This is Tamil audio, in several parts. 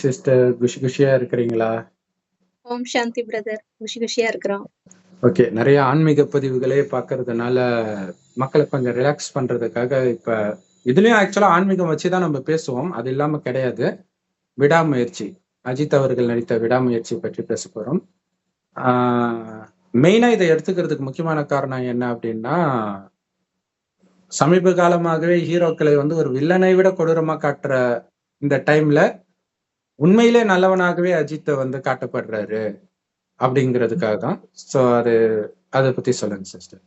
சிஸ்டர் குஷி குஷியா இருக்கிறீங்களா? ஓம் சாந்தி பிரதர். குஷி குஷியா இருக்கிறோம். ஓகே, நிறைய ஆன்மீக பதிவுகளே பார்க்கறதுனால மக்களை கொஞ்சம் ரிலாக்ஸ் பண்றதுக்காக இப்ப இதுலயும் ஆக்சுவலா ஆன்மீகம் வச்சுதான் நம்ம பேசுவோம். அது இல்லாம கிடையாது. விடாமுயற்சி, அஜித் அவர்கள் நடித்த விடாமுயற்சி பற்றி பேச போறோம். மெயினா இதை எடுத்துக்கிறதுக்கு முக்கியமான காரணம் என்ன அப்படின்னா, சமீப காலமாகவே ஹீரோக்களை வந்து ஒரு வில்லனை விட கொடூரமா காட்டுற இந்த டைம்ல உண்மையிலே நல்லவனாகவே அஜித்தை வந்து காட்டப்படுறாரு அப்படிங்கிறதுக்காக தான். ஸோ அதை பத்தி சொல்லுங்க சிஸ்டர்.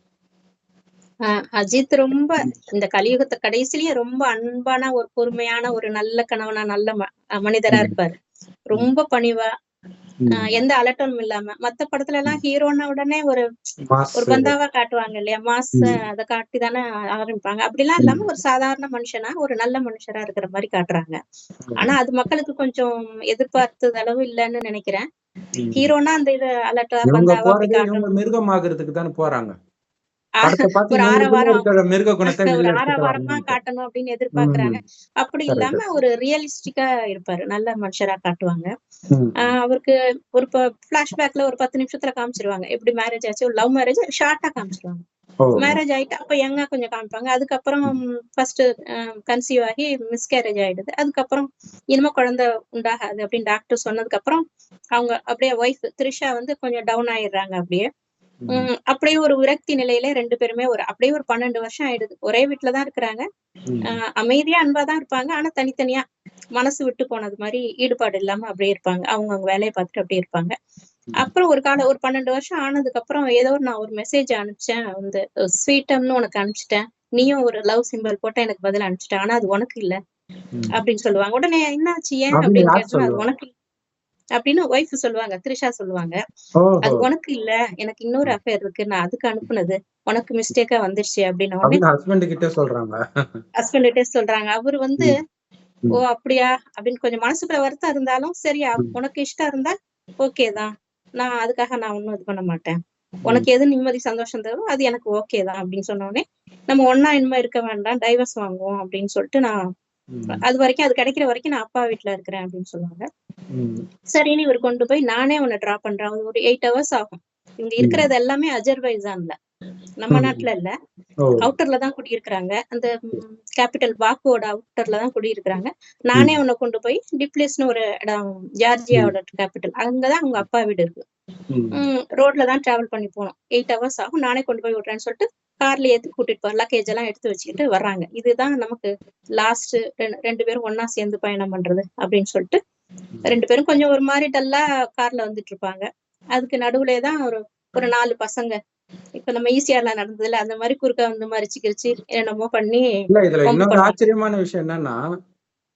அஜித் ரொம்ப இந்த கலியுகத்தை கடைசிலயும் ரொம்ப அன்பான ஒரு பொறுமையான ஒரு நல்ல கணவனா நல்ல மனிதரா இருப்பாரு. ரொம்ப பணிவா, எந்த அலட்டமும் இல்லாம. மத்த படத்துல எல்லாம் ஹீரோன்னா உடனே ஒரு பந்தாவா காட்டுவாங்க இல்லையா, மாஸ் அதை காட்டி தானே ஆரம்பிப்பாங்க. அப்படிலாம் இல்லாம ஒரு சாதாரண மனுஷனா ஒரு நல்ல மனுஷரா இருக்கிற மாதிரி காட்டுறாங்க. ஆனா அது மக்களுக்கு கொஞ்சம் எதிர்பார்த்தது அளவு இல்லைன்னு நினைக்கிறேன். ஹீரோனா அந்த இது அலட்டா பந்தாவா அப்படி காட்டணும், மிருகம் ஆகிறதுக்கு தானே போறாங்க. ஒரு ஆரவாரமா காட்டணும் அப்படின்னு எதிர்பார்க்கறாங்க. அப்படி இல்லாம ஒரு ரியலிஸ்டிக்கா இருப்பாரு, நல்ல மனுஷரா காட்டுவாங்க. அவருக்கு ஒரு பிளாஷ்பேக்ல ஒரு 10 நிமிஷத்துல காமிச்சிருவாங்க எப்படி மேரேஜ் ஆச்சு. ஒரு லவ் மேரேஜ் ஷார்ட்டா காமிச்சிருவாங்க. மேரேஜ் ஆயிட்டு அப்ப யங்கா கொஞ்சம் காமிப்பாங்க. அதுக்கப்புறம் ஃபர்ஸ்ட் கன்சீவ் ஆகி மிஸ்கேரேஜ் ஆயிடுது. அதுக்கப்புறம் இனிமே குழந்தை உண்டாகாது அப்படின்னு டாக்டர் சொன்னதுக்கு அப்புறம் அவங்க அப்படியே ஒய்ஃப் த்ரிஷா வந்து கொஞ்சம் டவுன் ஆயிடுறாங்க. அப்படியே ஒரு விரக்தி நிலையில 2 பேருமே அப்படியே ஒரு 12 வருஷம் ஆயிடுது. ஒரே வீட்டுலதான் இருக்கிறாங்க. அமைதியா அன்பாதான் இருப்பாங்க. ஆனா தனித்தனியா மனசு விட்டு போனது மாதிரி ஈடுபாடு இல்லாம அப்படியே இருப்பாங்க. அவங்க வேலையை பார்த்துட்டு அப்படியே இருப்பாங்க. அப்புறம் ஒரு 12 வருஷம் ஆனதுக்கு அப்புறம் ஏதோ நான் ஒரு மெசேஜ் அனுப்பிச்சேன், வந்து ஸ்வீட்டம்னு உனக்கு அனுப்பிச்சிட்டேன், நீயும் ஒரு லவ் சிம்பிள் போட்ட எனக்கு பதில் அனுப்பிச்சிட்டேன், ஆனா அது உனக்கு இல்ல அப்படின்னு சொல்லுவாங்க. உடனே என்னாச்சு ஏன் அப்படின்னு கேட்டா, அது உனக்கு அப்படின்னு ஒய்ஃப் சொல்லுவாங்க, த்ரிஷா சொல்லுவாங்க. அது உனக்கு இல்ல, எனக்கு இன்னொரு அஃபேர் இருக்கு, நான் அதுக்கு அனுப்புனது உனக்கு மிஸ்டேக்கா வந்துருச்சு அப்படின்னு உடனே ஹஸ்பண்ட் கிட்டே சொல்றாங்க. அவரு வந்து ஓ அப்படியா அப்படின்னு கொஞ்சம் மனசுக்குள்ள வருத்தம் இருந்தாலும் சரி, உனக்கு இஷ்டம் இருந்தா ஓகேதான், நான் அதுக்காக நான் ஒண்ணும் இது பண்ண மாட்டேன், உனக்கு எது நிம்மதி சந்தோஷம் தரும் அது எனக்கு ஓகே தான் அப்படின்னு சொன்ன உடனே நம்ம ஒன்னா இனிமே இருக்க வேண்டாம், டைவர்ஸ் வாங்குவோம் அப்படின்னு சொல்லிட்டு, நான் அது வரைக்கும் அது கிடைக்கிற வரைக்கும் நான் அப்பா வீட்டுல இருக்கிறேன் அப்படின்னு சொல்லுவாங்க. சரின்னு இவர் கொண்டு போய் நானே உன்னை டிராப் பண்றேன், ஒரு 8 hours ஆகும். இவங்க இருக்கிறது எல்லாமே அஜர்பைஜான்ல, நம்ம நாட்டுல இல்ல, அவுட்டர்ல தான் குடியிருக்கிறாங்க. அந்த கேபிட்டல் பாக்குவோட அவுட்டர்ல தான் குடியிருக்கிறாங்க. நானே உன்னை கொண்டு போய் டிப்ளிஸ்னு ஒரு இடம், ஜார்ஜியாவோட கேபிட்டல், அங்கதான் அவங்க அப்பா வீடு இருக்கு. ரோட்ல தான் டிராவல் பண்ணி போனோம், 8 hours ஆகும், நானே கொண்டு போய் விடுறேன்னு சொல்லிட்டு கார்ல ஏத்தி கூட்டிட்டு போற, லக்கேஜ் எல்லாம் எடுத்து வச்சுக்கிட்டு வர்றாங்க. இதுதான் நமக்கு லாஸ்ட் 2 பேரும் ஒன்னா சேர்ந்து பயணம் பண்றது அப்படின்னு சொல்லிட்டு 2 பேரும் கொஞ்சம் ஒரு மாதிரி டல்லா கார்ல வந்துட்டு இருப்பாங்க. அதுக்கு நடுவுலதான் ஒரு 4 பசங்க, இப்ப நம்ம ஈஸியால நடந்ததுல அந்த மாதிரி குறுக்க வந்து மறிச்சு கிரிச்சு என்னமோ பண்ணி. இன்னொரு ஆச்சரியமான விஷயம் என்னன்னா,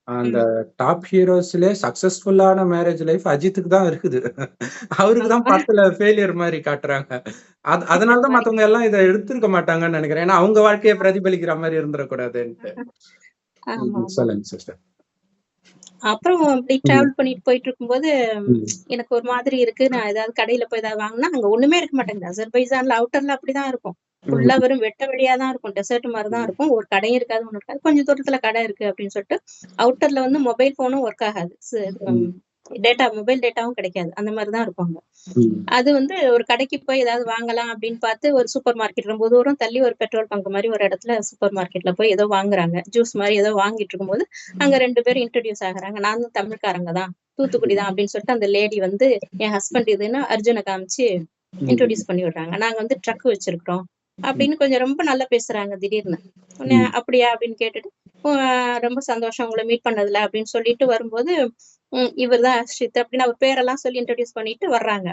அந்த டாப் ஹீரோஸ்ல சக்சஸ்ஃபுல்லான மேரேஜ் லைஃப் அஜித்துக்கு தான் இருக்குது. அவருக்கு தான் படத்துல ஃபெயிலியர் மாதிரி காட்டுறாங்க. அதனாலதான் மத்தவங்க எல்லாம் இதை எடுத்திருக்க மாட்டாங்கன்னு நினைக்கிறேன். ஏன்னா அவங்க வாழ்க்கையை பிரதிபலிக்கிற மாதிரி இருந்துடக்கூடாதுன்ட்டு. சொல்லுங்க சிஸ்டர். அப்புறம் அப்படி டிராவல் பண்ணிட்டு போயிட்டு இருக்கும்போது எனக்கு ஒரு மாதிரி இருக்கு, நான் ஏதாவது கடையில போய் ஏதாவது வாங்கினா அங்க ஒண்ணுமே இருக்க மாட்டேங்குது. அஜர்பைஜான்ல அவுட்டர்ல அப்படிதான் இருக்கும், ஃபுல்லா வெறும் வெட்ட வெளியாதான் இருக்கும், டெசர்ட் மாதிரிதான் இருக்கும், ஒரு கடையும் இருக்காது, ஒண்ணு இருக்காது. கொஞ்சம் தூரத்துல கடை இருக்கு அப்படின்னு சொல்லிட்டு அவுட்டர்ல வந்து மொபைல் போனும் ஒர்க் ஆகாது, மொபைல் டேட்டாவும் கிடைக்காது, அந்த மாதிரிதான் இருப்பாங்க. அது வந்து ஒரு கடைக்கு போய் ஏதாவது வாங்கலாம் அப்படின்னு பார்த்து ஒரு சூப்பர் மார்க்கெட் ரொம்ப தூரம் தள்ளி ஒரு பெட்ரோல் பங்க் மாதிரி ஒரு இடத்துல சூப்பர் மார்க்கெட்ல போய் ஏதோ வாங்குறாங்க, ஜூஸ் மாதிரி ஏதோ வாங்கிட்டு இருக்கும்போது அங்க 2 பேரும் இன்ட்ரடியூஸ் ஆகுறாங்க. நான் தான் தமிழ்காரங்க தான், தூத்துக்குடி தான் அப்படின்னு சொல்லிட்டு அந்த லேடி வந்து என் ஹஸ்பண்ட் இதுன்னு அர்ஜுனை காமிச்சு இன்ட்ரோடியூஸ் பண்ணி விடுறாங்க. நாங்க வந்து ட்ரக் வச்சிருக்கிறோம் அப்படின்னு கொஞ்சம் ரொம்ப நல்லா பேசுறாங்க. திடீர்னு அப்படியா அப்படின்னு கேட்டுட்டு ரொம்ப சந்தோஷம் உங்களை மீட் பண்ணதுல அப்படின்னு சொல்லிட்டு வரும்போது இவர் தான் அஸ்ரித் அப்படின்னு அவர் பேரெல்லாம் சொல்லி இன்ட்ரடியூஸ் பண்ணிட்டு வர்றாங்க.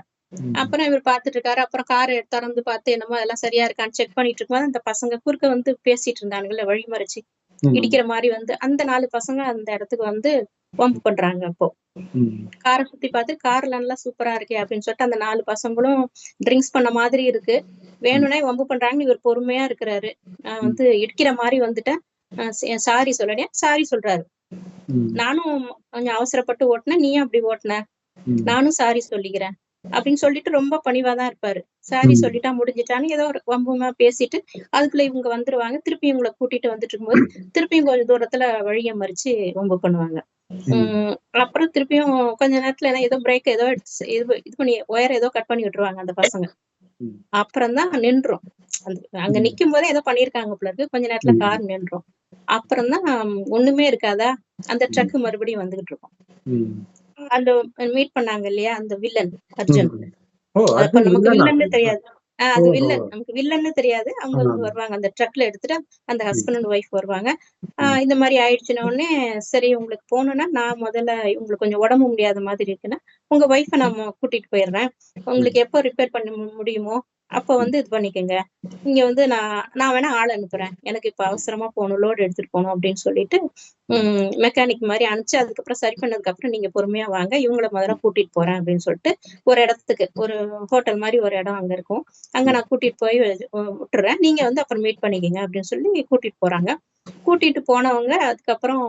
அப்புறம் இவர் பாத்துட்டு இருக்காரு. அப்புறம் காரை திறந்து பார்த்து என்னமோ அதெல்லாம் சரியா இருக்கான்னு செக் பண்ணிட்டு இருக்கும்போது அந்த பசங்க குறுக்க வந்து பேசிட்டு இருந்தானுங்கல்ல, வழிமறைச்சு இடிக்கிற மாதிரி வந்து அந்த 4 பசங்க அந்த இடத்துக்கு வந்து வம்பு பண்றாங்க. அப்போ காரை சுத்தி பார்த்து கார்ல நல்லா சூப்பரா இருக்கே அப்படின்னு சொல்லிட்டு அந்த 4 பசங்களும் ட்ரிங்க்ஸ் பண்ண மாதிரி இருக்கு, வேணும்னே வம்பு பண்றாங்கன்னு இவர் பொறுமையா இருக்கிறாரு. நான் வந்து இடிக்கிற மாதிரி வந்துட்டேன், சாரி சொல்லனே சாரி சொல்றாரு. நானும் கொஞ்சம் அவசரப்பட்டு ஓட்டினேன், நீயும் அப்படி ஓட்டின, நானும் சாரி சொல்லிக்கிறேன் அப்படின்னு சொல்லிட்டு ரொம்ப பணிவாதான் இருப்பாரு. சாரி சொல்லிட்டா முடிஞ்சிட்டான்னு ஏதோ ஒரு வம்புமா பேசிட்டு அதுக்குள்ள இவங்க வந்துருவாங்க. திருப்பி இவங்களை கூட்டிட்டு வந்துட்டு இருக்கும்போது திருப்பியும் கொஞ்சம் தூரத்துல வழிய மறிச்சு வம்பு பண்ணுவாங்க. அப்புறம் திருப்பியும் கொஞ்ச நேரத்துல ஏதோ பிரேக் ஏதோ இது பண்ணி ஒயர் ஏதோ கட் பண்ணி விட்டுருவாங்க அந்த பசங்க. அப்புறம் தான் நின்றோம். அங்க நிக்கும் போதே ஏதோ பண்ணிருக்காங்க போல இருக்கு. கொஞ்ச நேரத்துல கார் நின்றோம். அப்புறம் தான் ஒண்ணுமே இருக்காதா, அந்த ட்ரக் மறுபடியும் வந்துகிட்டு இருக்கும். அந்த மீட் பண்ணாங்க இல்லையா அந்த வில்லன் அர்ஜுன். அப்ப நமக்கு வில்லன்னு தெரியாது. அது வில்லன், நமக்கு வில்லன்னு தெரியாது. அவங்க வருவாங்க அந்த ட்ரக்ல எடுத்துட்டு அந்த ஹஸ்பண்ட் அண்ட் ஒய்ஃப் வருவாங்க. இந்த மாதிரி ஆயிடுச்சுன உடனே, சரி உங்களுக்கு போகணும்னா நான் முதல்ல உங்களுக்கு கொஞ்சம் உடம்பு முடியாத மாதிரி இருக்குன்னா உங்க ஒய்ஃபை நான் கூட்டிட்டு போயிடுறேன். உங்களுக்கு எப்போ ரிப்பேர் பண்ண முடியுமோ அப்ப வந்து இது பண்ணிக்கோங்க. இங்க வந்து நான் வேணா ஆள் அனுப்புறேன். எனக்கு இப்ப அவசரமா போகணும், லோடு எடுத்துட்டு போகணும் அப்படின்னு சொல்லிட்டு மெக்கானிக் மாதிரி அனுப்பிச்சு அதுக்கப்புறம் சரி பண்ணதுக்கு அப்புறம் நீங்க பொறுமையா வாங்க, இவங்கள முதல்ல கூட்டிட்டு போறேன் அப்படின்னு சொல்லிட்டு ஒரு இடத்துக்கு, ஒரு ஹோட்டல் மாதிரி ஒரு இடம் அங்க இருக்கும். அங்க நான் கூட்டிட்டு போய் விட்டுறேன். நீங்க வந்து அப்புறம் மீட் பண்ணிக்கங்க அப்படின்னு சொல்லி கூட்டிட்டு போறாங்க. கூட்டிட்டு போனவங்க அதுக்கப்புறம்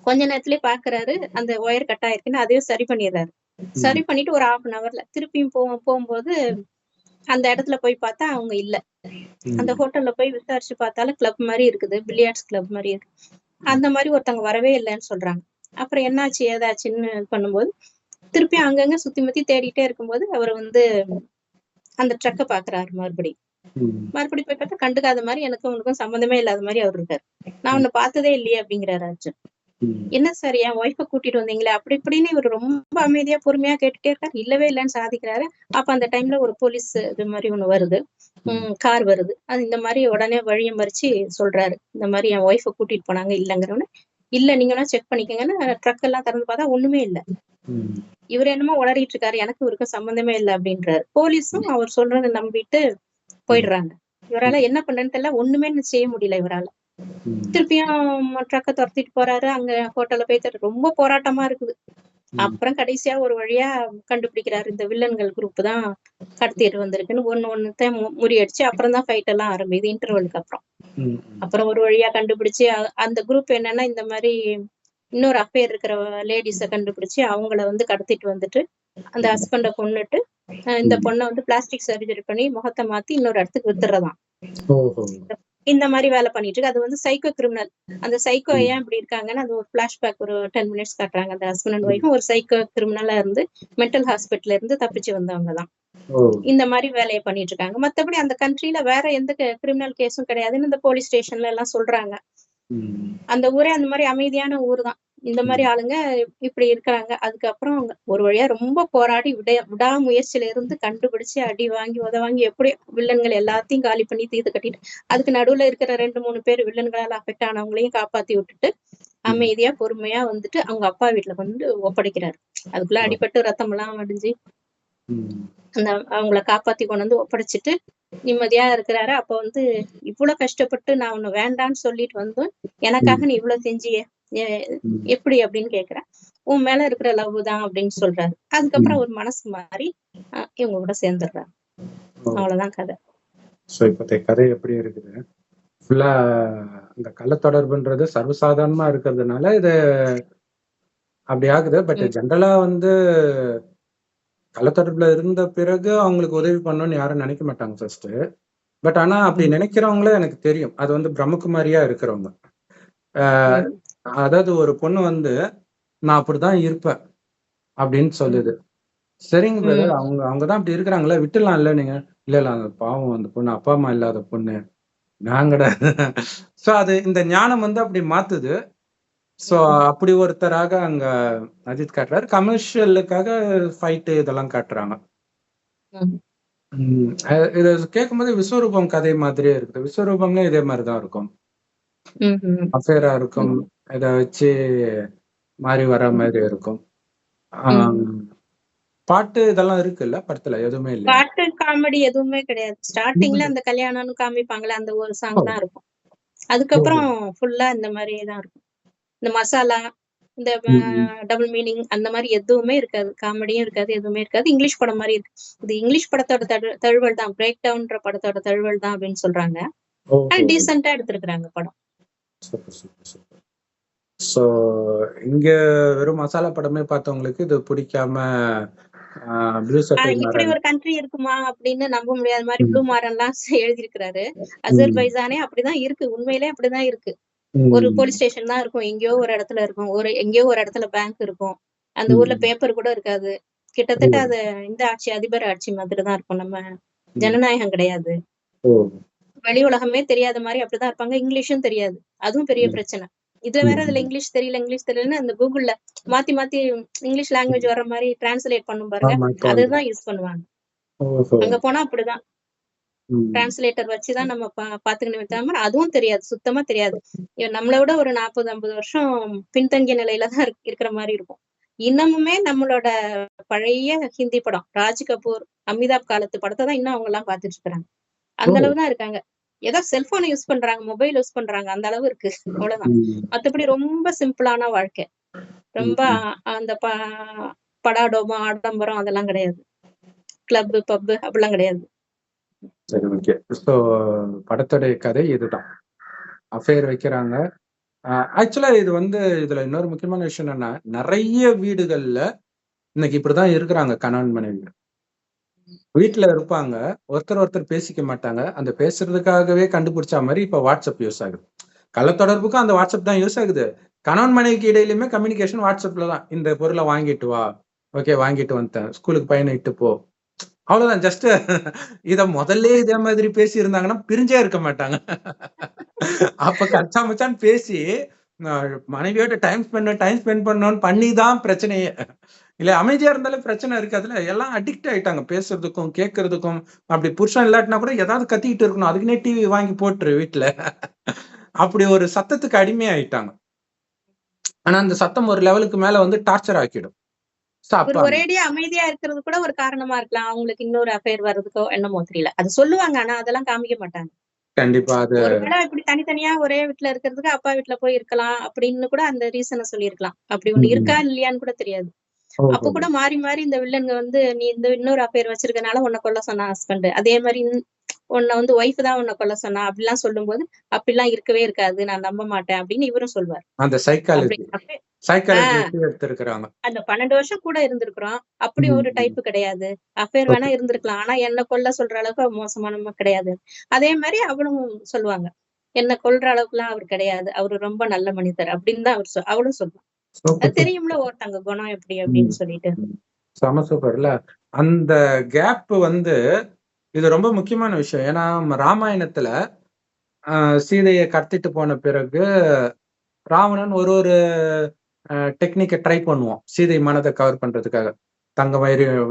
கொஞ்ச நேரத்திலேயே பாக்குறாரு அந்த ஒயர் கட் ஆயிருக்குன்னு, அதையும் சரி பண்ணிடுறாரு. சரி பண்ணிட்டு ஒரு 1/2 hourல திருப்பியும் போகும்போது அந்த இடத்துல போய் பார்த்தா அவங்க இல்ல. அந்த ஹோட்டல்ல போய் விசாரிச்சு பார்த்தாலும் கிளப் மாதிரி இருக்குது, பில்லியார்ட்ஸ் கிளப் மாதிரி இருக்கு. அந்த மாதிரி ஒருத்தவங்க வரவே இல்லைன்னு சொல்றாங்க. அப்புறம் என்னாச்சு ஏதாச்சுன்னு பண்ணும்போது திருப்பி அங்கங்க சுத்தி முத்தி தேடிட்டே இருக்கும்போது அவர் வந்து அந்த ட்ரக்க பாக்குறாரு மறுபடியும் போய் பார்த்தா கண்டுக்காத மாதிரி, எனக்கும் உனக்கும் சம்பந்தமே இல்லாத மாதிரி அவர் இருக்காரு. நான் உன்னை பார்த்ததே இல்லையே அப்படிங்கிறாரு அர்ஜுன். என்ன சார் என் ஒய்ஃபை கூட்டிட்டு வந்தீங்களே அப்படி இப்படின்னு இவர் ரொம்ப அமைதியா பொறுமையா கேட்டுட்டே இருக்காரு. இல்லவே இல்லைன்னு சாதிக்கிறாரு. அப்ப அந்த டைம்ல ஒரு போலீஸ் இது மாதிரி ஒண்ணு வருது, கார் வருது. அது இந்த மாதிரி உடனே வழியை மறிச்சு சொல்றாரு, இந்த மாதிரி என் ஒய்ஃபை கூட்டிட்டு போனாங்க இல்லைங்கிறவன. இல்ல நீங்க எல்லாம் செக் பண்ணிக்கங்கன்னு ட்ரக் எல்லாம் திறந்து பார்த்தா ஒண்ணுமே இல்ல. இவர் என்னமோ உளறிட்டு இருக்காரு, எனக்கு இவருக்கு சம்பந்தமே இல்லை அப்படின்றாரு. போலீஸும் அவர் சொல்றதை நம்பிட்டு போயிடுறாங்க. இவரால என்ன பண்றேன்னு தெரியல, ஒண்ணுமே செய்ய முடியல இவரால. திருப்பியும் ட்ரக்க துரத்திட்டு போறாரு. அங்க ஹோட்டல்ல போய் ரொம்ப போராட்டமா இருக்குது. அப்புறம் கடைசியா ஒரு வழியா கண்டுபிடிக்கிறாரு, இந்த வில்லன்கள் குரூப் தான் கடத்திட்டு வந்திருக்குன்னு. ஒண்ணுத்த முறியடிச்சு அப்புறம் தான் ஃபைட் எல்லாம் ஆரம்பிக்குது இன்டர்வலுக்கு அப்புறம். அப்புறம் ஒரு வழியா கண்டுபிடிச்சு அந்த குரூப் என்னன்னா இந்த மாதிரி இன்னொரு அஃபேர் இருக்கிற லேடிஸ கண்டுபிடிச்சு அவங்கள வந்து கடத்திட்டு வந்துட்டு அந்த ஹஸ்பண்ட கொன்னுட்டு இந்த பொண்ணை வந்து பிளாஸ்டிக் சர்ஜரி பண்ணி முகத்தை மாத்தி இன்னொரு இடத்துக்கு வித்துறதான். இந்த மாதிரி வேலை பண்ணிட்டு இருக்கு. அது வந்து சைக்கோ கிரிமினல். அந்த சைக்கோ ஏன் இப்படி இருக்காங்கன்னா, அது ஒரு பிளாஷ்பேக் ஒரு 10 minutes காட்டுறாங்க. அந்த ஹஸ்பண்ட் அண்ட் ஒய்ஃபும் ஒரு சைக்கோ கிரிமினலா இருந்து மென்டல் ஹாஸ்பிட்டல்ல இருந்து தப்பிச்சு வந்தவங்க தான். இந்த மாதிரி வேலையை பண்ணிட்டு இருக்காங்க. மத்தபடி அந்த கண்ட்ரில வேற எந்த கிரிமினல் கேஸும் கிடையாதுன்னு இந்த போலீஸ் ஸ்டேஷன்ல எல்லாம் சொல்றாங்க. அந்த ஊரே அந்த மாதிரி அமைதியான ஊர் தான். இந்த மாதிரி ஆளுங்க இப்படி இருக்கிறாங்க. அதுக்கப்புறம் ஒரு வழியா ரொம்ப போராடி விடாமுயற்சியில இருந்து கண்டுபிடிச்சு அடி வாங்கி உதவாங்கி எப்படி வில்லன்கள் எல்லாத்தையும் காலி பண்ணி தீர்த்து கட்டிட்டு அதுக்கு நடுவுல இருக்கிற 2-3 பேர் வில்லன்களால அஃபெக்ட் ஆனவங்களையும் காப்பாத்தி விட்டுட்டு அமைதியா பொறுமையா வந்துட்டு அவங்க அப்பா வீட்டுல வந்து ஒப்படைக்கிறாரு. அதுக்குள்ள அடிபட்டு ரத்தம் எல்லாம் வடிஞ்சு அந்த அவங்கள காப்பாத்தி கொண்டு வந்து ஒப்படைச்சிட்டு நிம்மதியா இருக்கிறாரு. அப்ப வந்து இவ்வளவு கஷ்டப்பட்டு நான் உன்னை வேண்டான்னு சொல்லிட்டு வந்தோம், எனக்காக நீ இவ்வளவு செஞ்சிய எப்படி அப்படின்னு கேக்குறேன். உன் மேல இருக்கிற லவ் தான் அப்படின்னு சொல்றாரு. அதுக்கப்புறம் ஒரு மனசு மாறி இவங்க கூட சேர்ந்துடுறாரு. அவ்வளவுதான் கதை. கதை எப்படி இருக்குது ஃபுல்லா அந்த கள்ள தொடர்புன்றது சர்வசாதாரணமா இருக்கிறதுனால இது அப்படி ஆகுது. பட் ஜென்ரலா வந்து கள்ளத்தொடர்புல இருந்த பிறகு அவங்களுக்கு உதவி பண்ணணும்னு யாரும் நினைக்க மாட்டாங்க ஃபர்ஸ்ட். பட் ஆனா அப்படி நினைக்கிறவங்களே எனக்கு தெரியும். அது வந்து பிரம்மகுமாரியா இருக்கிறவங்க. அதாவது ஒரு பொண்ணு வந்து நான் அப்படிதான் இருப்பேன் அப்படின்னு சொல்லுது. சரிங்க பிரதர், அவங்கதான் அப்படி இருக்கிறாங்களே, விட்டுலாம் இல்ல நீங்க. இல்ல அந்த பாவம் அந்த பொண்ணு அப்பா அம்மா இல்லாத பொண்ணு நாங்கடா. சோ அது இந்த ஞானம் வந்து அப்படி மாத்துது. சோ அப்படி ஒருத்தராக அங்க அஜித் காட்டுறாரு. கமர்ஷியலுக்காக ஃபைட் இதெல்லாம் காட்டுறாங்க. இத கேட்கும்போது விஸ்வரூபம் கதை மாதிரியே இருக்குது. விஸ்வரூபம்னா இதே மாதிரிதான் இருக்கும். அஃபேரா இருக்கும், இத வச்சு மாறி வர மாதிரி இருக்கும். பாட்டு இதெல்லாம் இருக்குல்ல படத்துல? எதுவுமே இல்ல. பாட்டு காமெடி எதுவுமே கிடையாது. ஸ்டார்டிங்ல அந்த கல்யாணம்னு காமிப்பாங்களே அந்த ஒரு சாங் தான் இருக்கும். அதுக்கப்புறம் ஃபுல்லா இந்த மாதிரியே தான் இருக்கும். இந்த மசாலா, இந்த டபுள் மீனிங் அந்த மாதிரி எதுவுமே இருக்காது. காமெடியும் இருக்காது, எதுவுமே இருக்காது. இங்கிலீஷ் படம் மாதிரி இருக்கு. இது இங்கிலீஷ் படத்தோட தழுவல் தான், பிரேக் டவுன்ற படத்தோட தழுவல் தான் அப்படின்னு சொல்றாங்க. டீசென்ட்டா எடுத்திருக்காங்க படம். சோ இங்க வெறும் மசாலா படமே பார்த்தவங்களுக்கு இது பிடிக்காம இப்படி ஒரு கண்ட்ரி இருக்குமா அப்படின்னு நம்ப முடியாத மாதிரி ப்ளூ மாரன் எல்லாம் எழுதியிருக்கிறாரு. அசர்பைஜானே அப்படிதான் இருக்கு, உண்மையிலே அப்படிதான் இருக்கு. ஒரு போலீஸ் ஸ்டேஷன் தான் இருக்கும், எங்கேயோ ஒரு இடத்துல இருக்கும், எங்கேயோ ஒரு இடத்துல பேங்க் இருக்கும், அந்த ஊர்ல பேப்பர் கூட இருக்காது. கிட்டத்தட்ட அது இந்த ஆட்சி அதிபர் ஆட்சி மாதிரி தான் இருக்கும். நம்ம ஜனநாயகம் கிடையாது. வெளி உலகமே தெரியாத மாதிரி அப்படிதான் இருப்பாங்க. இங்கிலீஷும் தெரியாது. அதுவும் பெரிய பிரச்சனை. இதுல வேற இதுல இங்கிலீஷ் தெரியலன்னு அந்த கூகுள்ல மாத்தி மாத்தி இங்கிலீஷ் லாங்குவேஜ் வர்ற மாதிரி டிரான்ஸ்லேட் பண்ணும் பாருங்க, அதுதான் யூஸ் பண்ணுவாங்க. அங்க போனா அப்படிதான் டிரான்ஸ்லேட்டர் வச்சுதான் நம்ம பாத்துக்கணும். தவிர அதுவும் தெரியாது, சுத்தமா தெரியாது. நம்மளை விட ஒரு 40-50 வருஷம் பின்தங்கிய நிலையில தான் இருக்கிற மாதிரி இருக்கும். இன்னமுமே நம்மளோட பழைய ஹிந்தி படம் ராஜ் கபூர், அமிதாப் காலத்து படத்தை தான் இன்னும் அவங்க எல்லாம் பாத்துட்டு இருக்காங்க. அந்த அளவுதான் இருக்காங்க. ஏதோ செல்போன் யூஸ் பண்றாங்க, மொபைல் யூஸ் பண்றாங்க, அந்த அளவு இருக்கு, அவ்வளவுதான். மத்தபடி ரொம்ப சிம்பிளான வாழ்க்கை. ரொம்ப அந்த படாடோபம் ஆடம்பரம் அதெல்லாம் கிடையாது. கிளப் பப் அப்படிலாம் கிடையாது. சரி, ஓகே. ஸோ படத்துடைய கதை இதுதான். அஃபேர் வைக்கிறாங்க. ஆக்சுவலா இது இதுல இன்னொரு முக்கியமான விஷயம் என்னன்னா, நிறைய வீடுகள்ல இன்னைக்கு இப்படிதான் இருக்கிறாங்க கணவன் மனைவி. வீட்டுல இருப்பாங்க, ஒருத்தர் பேசிக்க மாட்டாங்க. அந்த பேசுறதுக்காகவே கண்டுபிடிச்ச மாதிரி இப்ப வாட்ஸ்அப் யூஸ் ஆகுது. கள்ள தொடர்புக்கும் அந்த வாட்ஸ்அப் தான் யூஸ் ஆகுது. கணவன் மனைவிக்கு இடையிலுமே கம்யூனிகேஷன் வாட்ஸ்அப்ல தான். இந்த பொருளை வாங்கிட்டு வா, ஓகே வாங்கிட்டு வந்துட்டேன், ஸ்கூலுக்கு பையனை இட்டு போ, அவ்வளவுதான். ஜஸ்ட் இத முதல்ல இதே மாதிரி பேசி இருந்தாங்கன்னா பிரிஞ்சே இருக்க மாட்டாங்க. அப்ப கச்சா மச்சான்னு பேசி மனைவியோட டைம் ஸ்பெண்ட் பண்ணணும்னு பண்ணிதான் பிரச்சனையே. இல்ல அமைதியா இருந்தாலும் பிரச்சனை இருக்காதுல. எல்லாம் அடிக்ட் ஆயிட்டாங்க பேசுறதுக்கும் கேட்கறதுக்கும். அப்படி புருஷன் இல்லாட்டினா கூட ஏதாவது கத்திக்கிட்டு இருக்கணும், அதுக்குன்னே டிவி வாங்கி போட்டுரு வீட்டுல. அப்படி ஒரு சத்தத்துக்கு அடிமை ஆயிட்டாங்க. ஆனா அந்த சத்தம் ஒரு லெவலுக்கு மேல டார்ச்சர் ஆக்கிடும். ஒரேடியா அமைதியா இருக்கிறது கூட ஒரு காரணமா இருக்கலாம். அவங்களுக்கு இன்னொரு அஃபேர் வர்றதுக்கோ என்னமோ தெரியல. அது சொல்லுவாங்க, ஆனா அதெல்லாம் காமிக்க மாட்டாங்க. கண்டிப்பா. ஒருவேளை இப்படி தனித்தனியா ஒரே வீட்டுல இருக்கிறதுக்கு அப்பா வீட்டுல போய் இருக்கலாம் அப்படின்னு கூட அந்த ரீசனை சொல்லியிருக்கலாம். அப்படி ஒண்ணு இருக்கா இல்லையான்னு கூட தெரியாது. அப்ப கூட மாறி மாறி இந்த வில்லன்க நீ இந்த இன்னொரு அஃபேர் வச்சிருக்கனால உன்னை கொல்ல சொன்னா ஹஸ்பண்ட், அதே மாதிரி உன்னை ஒய்ஃப் தான் உன்னை கொல்ல சொன்னா அப்படிலாம் சொல்லும் போது அப்படிலாம் இருக்கவே இருக்காது, நான் நம்ப மாட்டேன் அப்படின்னு இவரும் சொல்வார். அந்த சைக்காலஜி எடுத்திருக்காங்க. அந்த 12 வருஷம் கூட இருந்திருக்கிறோம். அப்படி ஒரு டைப் கிடையாது. அஃபேர் வேணா இருந்திருக்கலாம், ஆனா என்ன கொல்ல சொல்ற அளவுக்கு மோசமான கிடையாது. அதே மாதிரி அவளும் சொல்லுவாங்க, என்ன கொல்ற அளவுக்கு எல்லாம் அவர் கிடையாது, அவரு ரொம்ப நல்ல மனிதர் அப்படின்னு தான் அவளும் சொல்லுவாங்க. அது தெரியும்ல ஒருத்தங்க குணம் எப்படி அப்படின்னு சொல்லிட்டு. செம சூப்பர்ல. அந்த கேப் இது ரொம்ப முக்கியமான விஷயம். ஏன்னா ராமாயணத்துல சீதையை கடத்திட்டு போன பிறகு ராவணன் ஒரு டெக்னிக்கை ட்ரை பண்ணுவான் சீதை மனதை கவர் பண்றதுக்காக. தங்க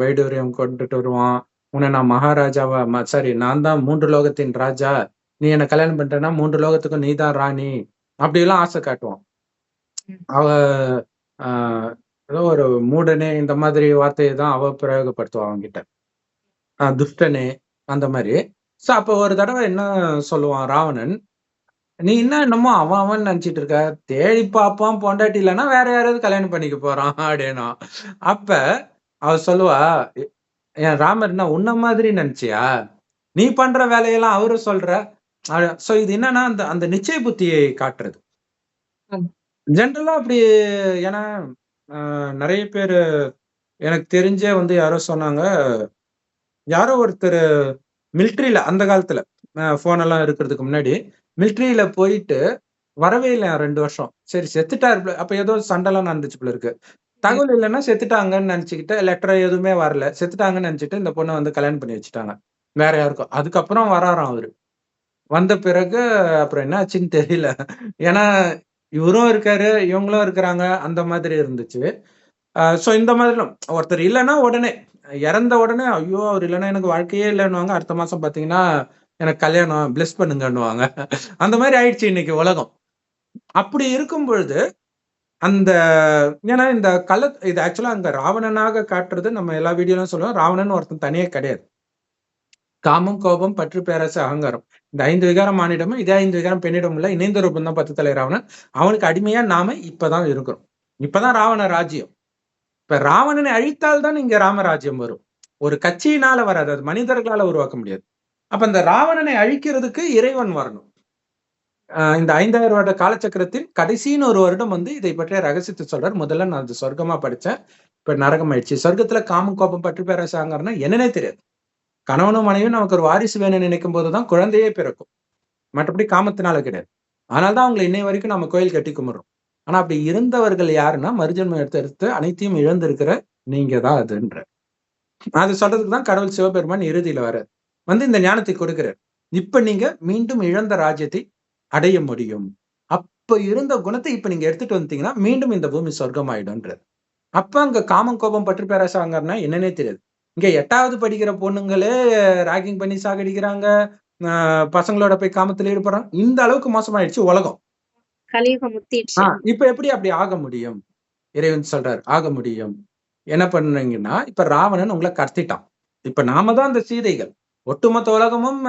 வைடூரியம் கொண்டுட்டு வருவான். உன்னை நான் மகாராஜாவா, சாரி நான் தான் 3 லோகத்தின் ராஜா, நீ என்ன கல்யாணம் பண்றேன்னா 3 லோகத்துக்கும் நீ தான் ராணி, அப்படி எல்லாம் ஆசை காட்டுவான். அவ ஏதோ ஒரு மூடனே இந்த மாதிரி வார்த்தையை தான் அவ பிரயோகப்படுத்துவா அவங்கிட்ட, துஷ்டனே அந்த மாதிரி. சோ அப்ப ஒரு தடவை என்ன சொல்லுவான் ராவணன், நீ என்னமோ அவன் நினைச்சிட்டு இருக்க, தேடி பாப்பான் பொண்டாட்டி இல்லைன்னா வேற யாராவது கல்யாணம் பண்ணிக்க போறான் அப்படின்னா. அப்ப அவ சொல்லுவா, என் ராமர் என்ன உன்ன மாதிரி நினைச்சியா, நீ பண்ற வேலையெல்லாம் அவரு சொல்ற. சோ இது என்னன்னா அந்த நிச்சய புத்தியை காட்டுறது. ஜென்ரலா அப்படி. ஏன்னா நிறைய பேரு எனக்கு தெரிஞ்சே யாரோ சொன்னாங்க, யாரோ ஒருத்தர் மிலிட்ரியில அந்த காலத்துல போன் எல்லாம் இருக்கிறதுக்கு முன்னாடி மிலிட்ரியில போயிட்டு வரவே இல்லை 2 வருஷம். சரி செத்துட்டாரு, அப்ப ஏதோ சண்டைலாம் நடந்துச்சு போல இருக்கு. தகவல் இல்லைன்னா செத்துட்டாங்கன்னு நினைச்சுக்கிட்டு, லெட்டர் எதுவுமே வரல, செத்துட்டாங்கன்னு நினைச்சிட்டு இந்த பொண்ணை கல்யாணம் பண்ணி வச்சுட்டாங்க வேற யாருக்கும். அதுக்கப்புறம் வராராம் அவரு. வந்த பிறகு அப்புறம் என்ன ஆச்சுன்னு தெரியல. ஏன்னா இவரும் இருக்காரு, இவங்களும் இருக்கிறாங்க, அந்த மாதிரி இருந்துச்சு. சோ இந்த மாதிரி ஒருத்தர் இல்லைன்னா உடனே இறந்த உடனே ஐயோ அவர் இல்லைன்னா எனக்கு வாழ்க்கையே இல்லைன்னுவாங்க. அடுத்த மாசம் பாத்தீங்கன்னா எனக்கு கல்யாணம் பிளஸ் பண்ணுங்கன்னுவாங்க. அந்த மாதிரி ஆயிடுச்சு இன்னைக்கு உலகம். அப்படி இருக்கும் பொழுது அந்த ஏன்னா இந்த இது ஆக்சுவலா அங்க ராவணனாக காட்டுறது நம்ம எல்லா வீடியோலும் சொல்லுவோம். ராவணன் ஒருத்தன் தனியே கிடையாது. காமம், கோபம், பற்று, பேராசை, அகங்காரம், இந்த 5 விகாரம் ஆணிடமும் இதே 5 விகாரம் பெண்ணிடம் இல்ல, இணைந்த ரூபம் தான் 10 தலை ராவணன். அவனுக்கு அடிமையா நாம இப்பதான் இருக்கிறோம். இப்பதான் ராவண ராஜ்யம். இப்ப ராவணனை அழித்தால்தான் இங்க ராமராஜ்யம் வரும். ஒரு கட்சியினால வராது, அது மனிதர்களால உருவாக்க முடியாது. அப்ப இந்த ராவணனை அழிக்கிறதுக்கு இறைவன் வரணும். இந்த 5000 வருட காலச்சக்கரத்தில் கடைசின்னு ஒரு வருடம் இதை பற்றிய ரகசியத்தை சொல்றார். முதல்ல நான் அது சொர்க்கமா படிச்சேன், இப்ப நரகம் ஆயிடுச்சு. சொர்க்கத்துல காமம், கோபம், பற்று, பேராசை, அகங்காரம்னா என்னன்னே தெரியாது. கணவனும் மனைவியும் நமக்கு ஒரு வாரிசு வேணும்னு நினைக்கும் போதுதான் குழந்தையே பிறக்கும், மற்றபடி காமத்தினால கிடையாது. அதனாலதான் அவங்களை இன்னை வரைக்கும் நம்ம கோயில் கட்டி கும்பிடுறோம். ஆனா அப்படி இருந்தவர்கள் யாருன்னா மறுஜன்மம் எடுத்து அனைத்தையும் இழந்திருக்கிற நீங்க தான் அதுன்ற. அது சொல்றதுக்கு தான் கடவுள் சிவபெருமான் இறுதியில வர்றார். இந்த ஞானத்தை கொடுக்கிறார். இப்ப நீங்க மீண்டும் இழந்த ராஜ்யத்தை அடைய முடியும். அப்ப இருந்த குணத்தை இப்ப நீங்க எடுத்துட்டு வந்துட்டீங்கன்னா மீண்டும் இந்த பூமி சொர்க்கம் ஆயிடும்ன்றது. அப்ப அங்க காமம் கோபம் பற்றி பேராசாங்கன்னா என்னன்னே தெரியாது. இங்க 8வது படிக்கிற பொண்ணுங்களே ராகிங் பண்ணி சாகடிக்கிறாங்க. பசங்களோட போய் காமத்துல ஈடுபடுறாங்க. இந்த அளவுக்கு மோசமாயிடுச்சு உலகம். கலியுகம் முத்திடுச்சு. இப்ப எப்படி அப்படி ஆக முடியும்? இறைவன் சொல்றாரு ஆக முடியும். என்ன பண்ணீங்கன்னா இப்ப ராவணன் உங்களை கடத்திட்டான். இப்ப நாம தான் அந்த சீதைகள். ஒட்டுமொத்த உலகமும்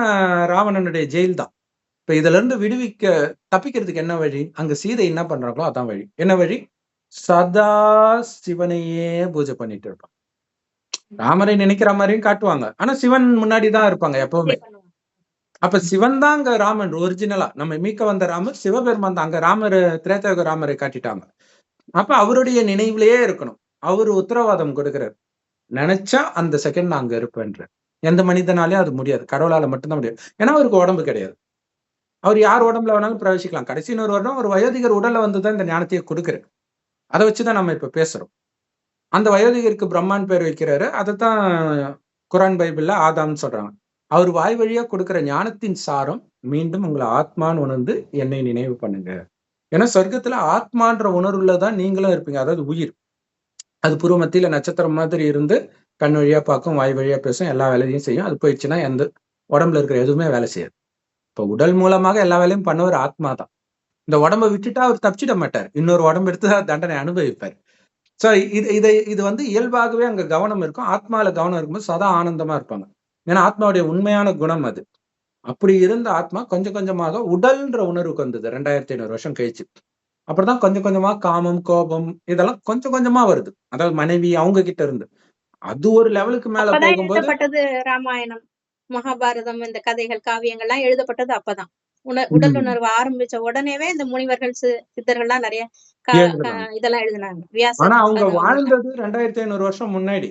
ராவணனுடைய ஜெயில் தான். இப்ப இதுல இருந்து தப்பிக்கிறதுக்கு என்ன வழி? அங்க சீதை என்ன பண்றாங்களோ அதான் வழி. என்ன வழி? சதா சிவனையே பூஜை பண்ணிட்டு இருப்பான். ராமரை நினைக்கிற மாதிரியும் காட்டுவாங்க. ஆனா சிவன் முன்னாடிதான் இருப்பாங்க எப்பவுமே. அப்ப சிவன் தான் அங்க ராமன் ஒரிஜினலா. நம்ம மீட்க வந்த ராமர் சிவபெருமான் தான். அங்க ராமர் திரேதாயுக ராமரை காட்டிட்டாங்க. அப்ப அவருடைய நினைவுலயே இருக்கணும். அவரு உத்தரவாதம் கொடுக்கிறார். நினைச்சா அந்த செகண்ட் நான் அங்க இருப்பேன்ற. எந்த மனிதனாலையும் அது முடியாது. கடவுளால மட்டும்தான் முடியாது. ஏன்னா அவருக்கு உடம்பு கிடையாது. அவர் யார் உடம்புல வேணாலும் பிரவேசிக்கலாம். கடைசி 100 வருடம் ஒரு வயோதிகர் உடல்ல வந்துதான் இந்த ஞானத்தையே கொடுக்குறாரு. அதை வச்சுதான் நம்ம இப்ப பேசுறோம். அந்த வயோதிகருக்கு பிரம்மான் பேர் வைக்கிறாரு. அதைத்தான் குரான் பைபிள்ல ஆதாம்னு சொல்றாங்க. அவர் வாய் வழியா கொடுக்கிற ஞானத்தின் சாரம் மீண்டும் உங்களை ஆத்மான்னு உணர்ந்து என்னை நினைவு பண்ணுங்க. ஏன்னா சொர்க்கத்துல ஆத்மான்ற உணர்வுலதான் நீங்களும் இருப்பீங்க. அதாவது உயிர். அது புருவ மத்தியில நட்சத்திரம் மாதிரி இருந்து கண் வழியா பார்க்கும், வாய் வழியா பேசும், எல்லா வேலையும் செய்யும். அது போயிடுச்சுன்னா எந்த உடம்புல இருக்கிற எதுவுமே வேலை செய்யாது. இப்ப உடல் மூலமாக எல்லா வேலையும் பண்ணவர் ஆத்மா தான். இந்த உடம்பை விட்டுட்டா அவர் தப்பிச்சிட மாட்டார். இன்னொரு உடம்பு எடுத்துதான் தண்டனை அனுபவிப்பார். சோ இது இயல்பாகவே அங்க கவனம் இருக்கும். ஆத்மால கவனம் இருக்கும்போது சதா ஆனந்தமா இருப்பாங்க. ஏன்னா ஆத்மாவுடைய உண்மையான குணம் அது. அப்படி இருந்த ஆத்மா கொஞ்சம் கொஞ்சமாக உடல்ன்ற உணர்வுக்கு வந்தது 2500 வருஷம் கழிச்சு. அப்படிதான் கொஞ்சம் கொஞ்சமா காமம் கோபம் இதெல்லாம் கொஞ்சம் கொஞ்சமா வருது. அதாவது மனைவி அவங்க கிட்ட இருந்து அது ஒரு லெவலுக்கு மேல போகும்போது எழுதப்பட்டது ராமாயணம், மகாபாரதம், இந்த கதைகள் காவியங்கள்லாம் எழுதப்பட்டது அப்பதான். உடல் உணர்வு ஆரம்பிச்ச உடனேவே இந்த முனிவர்கள் சித்தர்கள்லாம் நிறைய இதெல்லாம் எழுதினாங்க. ஆனா அவங்க வாழ்ந்தது 2500 வருஷம் முன்னாடி.